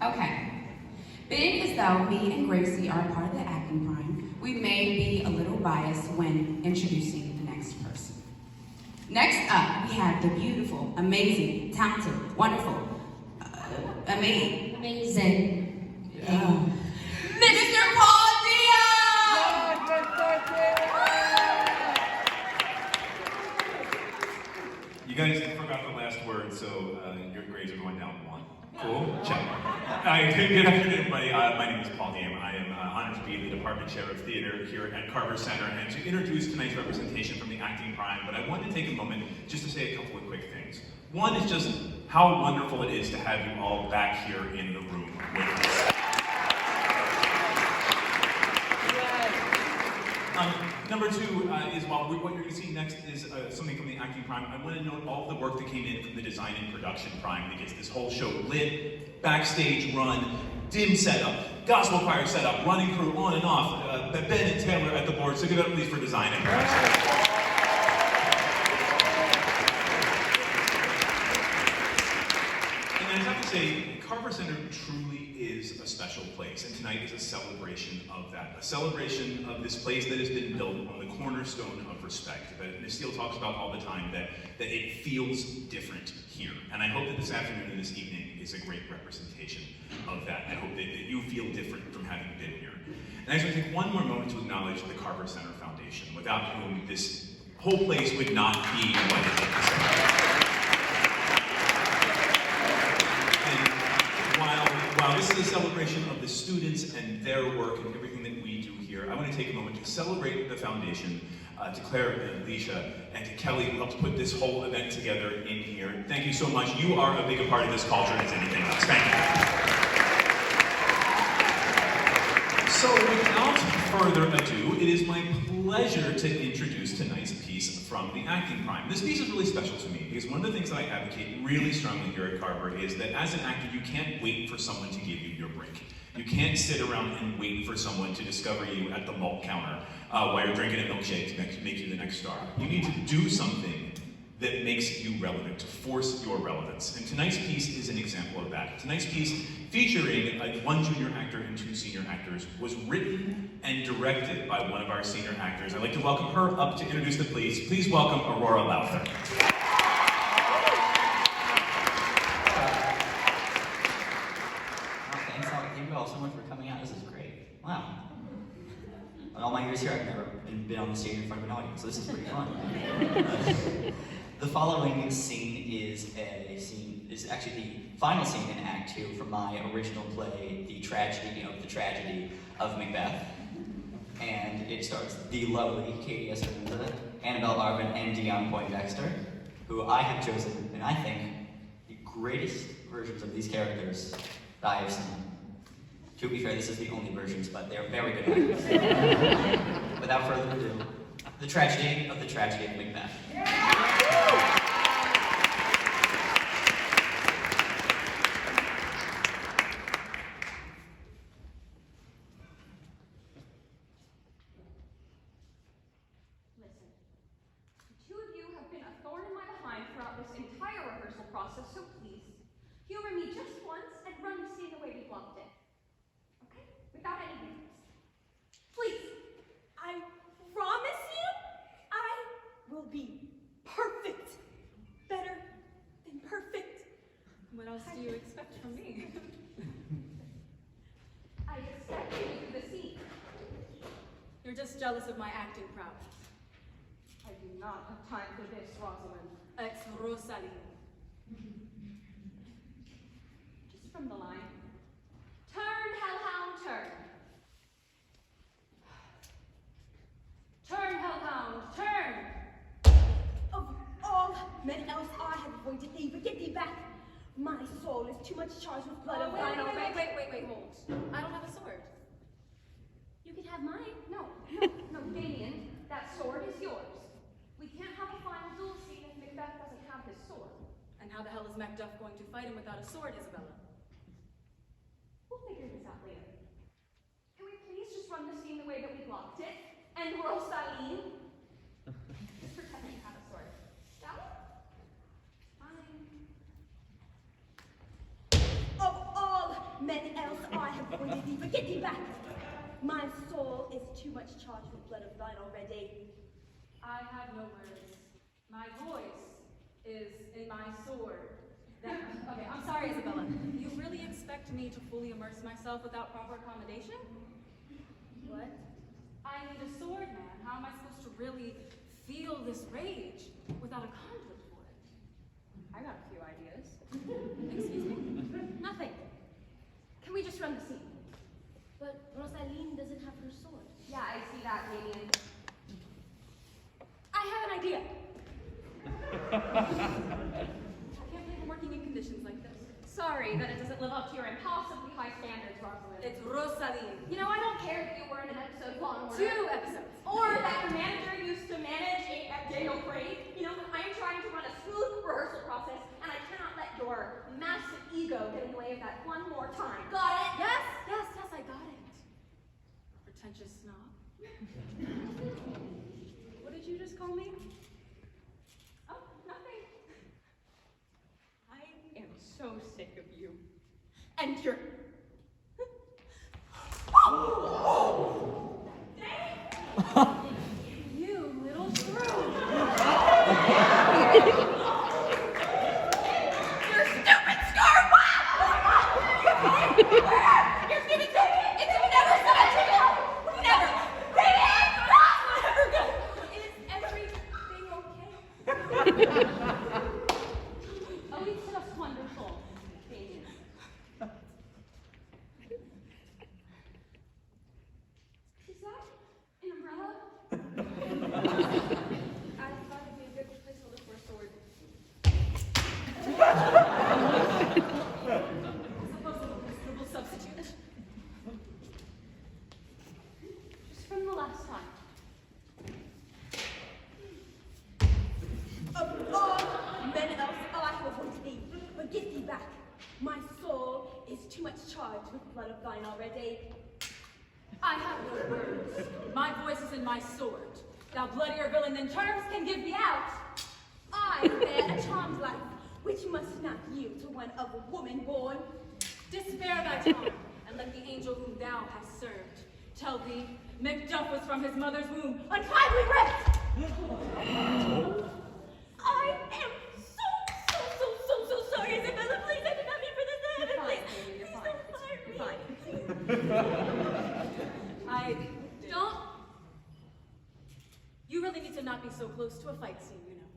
Okay. Being as though me and Gracie are part of the acting prime, we may be a little biased when introducing the next person. Next up, we have the beautiful, amazing, talented, wonderful, amazing, Mr. Paul Diaz! You guys forgot the last word, so your grades are going down 1. Cool, check. Good afternoon, everybody. My name is Paul Diaz. I am honored to be the Department Chair of Theater here at Carver Center and to introduce tonight's representation from the Acting Prime. But I wanted to take a moment just to say a couple of quick things. One is just how wonderful it is to have you all back here in the room with us. Number 2 is what you're going to see next is something from the Acting Prime. I want to note all the work that came in from the design and production prime that gets this whole show lit, backstage run, dim setup, gospel choir setup, running crew on and off, Ben and Taylor at the board, so give it up please for design and production. And I have to say, Carver Center truly is a special place, and tonight is a celebration of that. A celebration of this place that has been built on the cornerstone of respect, that Ms. Steele talks about all the time, that it feels different here. And I hope that this afternoon and this evening is a great representation of that. I hope that you feel different from having been here. And I just want to take one more moment to acknowledge the Carver Center Foundation, without whom this whole place would not be what it is. While this is a celebration of the students and their work and everything that we do here, I want to take a moment to celebrate the foundation, to Claire and Alicia, and to Kelly, who helped put this whole event together in here. Thank you so much. You are a bigger part of this culture as anything else. Thank you. So without further ado, it is my pleasure to introduce tonight's piece from the Acting Prime. This piece is really special to me because one of the things that I advocate really strongly here at Carver is that as an actor, you can't wait for someone to give you your break. You can't sit around and wait for someone to discover you at the malt counter while you're drinking a milkshake to make you the next star. You need to do something that makes you relevant, to force your relevance. And tonight's piece is an example of that. Tonight's piece, featuring 1 junior actor and 2 senior actors, was written and directed by one of our senior actors. I'd like to welcome her up to introduce the piece. Please welcome Aurora Lowther. Thank you all so much for coming out. This is great. Wow. In all my years here, I've never been on the stage in front of an audience, so this is pretty fun. The following scene is actually the final scene in Act 2 from my original play, The Tragedy of Macbeth. And it stars the lovely Katie Esperanza, Annabelle Arvin, and Dion Poindexter, who I have chosen, and I think, the greatest versions of these characters that I have seen. To be fair, this is the only versions, but they're very good actors. Without further ado, The Tragedy of Macbeth. Process, so please, humor me just once and run the scene the way we blocked it. Okay? Without any reasons. Please. I promise you, I will be perfect. Better than perfect. What else do you expect from me? I expect you to do the scene. You're just jealous of my acting prowess. I do not have time for this, Rosalind. Ex Rosalie. Just from the line. Turn, hellhound, turn. Turn, hellhound, turn. Of all men else I have avoided thee, but get thee back. My soul is too much charged with blood of thine own. Wait, hold. I don't have a sword. You can have mine. No, Damien, that sword is yours. We can't have a final duel scene if Macbeth doesn't have his sword. And how the hell is Macduff going to fight him without a sword, Isabella? We'll figure this out later. Can we please just run the scene the way that we blocked it? And Rosalie? Just pretend you have a sword. Shall we? Fine. Of all men back. My soul is too much charged with blood of thine already. I have no words. My voice is in my sword. Okay, I'm sorry, Isabella. You really expect me to fully immerse myself without proper accommodation? What? I need a sword, man. How am I supposed to really feel this rage without a conduit for it? I got a few ideas. Excuse me? Nothing. Can we just run the scene? But Rosaline doesn't have her sword. Yeah, I see that, Damien. I have an idea. I can't believe I'm working in conditions like this. Sorry that it doesn't live up to your impossibly high standards, Rosalind. It's Rosaline. You know, I don't care if you were in an episode of Law and Order. 2 episodes. Or that your manager used to manage a jail parade. You know, I am trying to run a smooth rehearsal process, and I cannot let your massive ego get in the way of that one more time. Got it? Yes, I got it. Pretentious snob. What did you just call me? Oh, nothing. I am so sick of you. And your... You little shrew. Your stupid scarf! Your stupid scarf! It's never gonna take off! Never! Baby, it's not never gonna... Is everything okay? Oh, it's just wonderful. Damien. Is that an umbrella? I thought it'd be a good placeholder for a sword. I suppose a reasonable substitute. Just from the last time. Of all men else, I have avoided thee, but get thee back. My soul is too much charged with blood of thine already. I have no words. My voice is in my sword. Thou bloodier villain than charms can give thee out. I bear a charmed life, which must not yield to one of a woman born. Despair thy charm, and let the angel whom thou hast served tell thee Macduff was from his mother's womb, unkindly ripped! I am so sorry, Isabella. Please, I did not mean for this to happen. Please, please don't hurt me. I don't. You really need to not be so close to a fight scene, you know.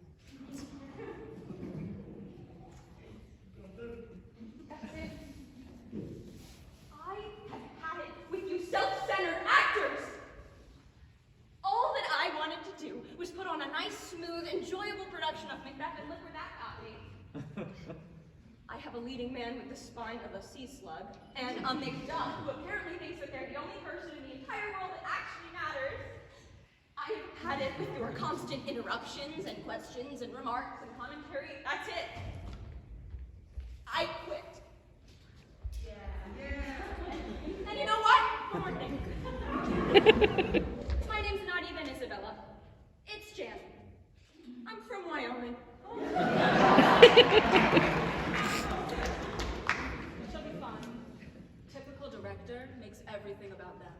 That's it. I have had it with you self-centered actors. All that I wanted to do was put on a nice, smooth, enjoyable production of Macbeth, and look where that got me. I have a leading man with the spine of a sea slug, and a Macduff who apparently thinks that they're the only person in the entire world that actually matters. I have had it with your constant interruptions and questions and remarks and commentary. That's it. I quit. Yeah. And you know what? One more thing. My name's not even Isabella. It's Jan. I'm from Wyoming. She'll be fine. Typical director makes everything about them.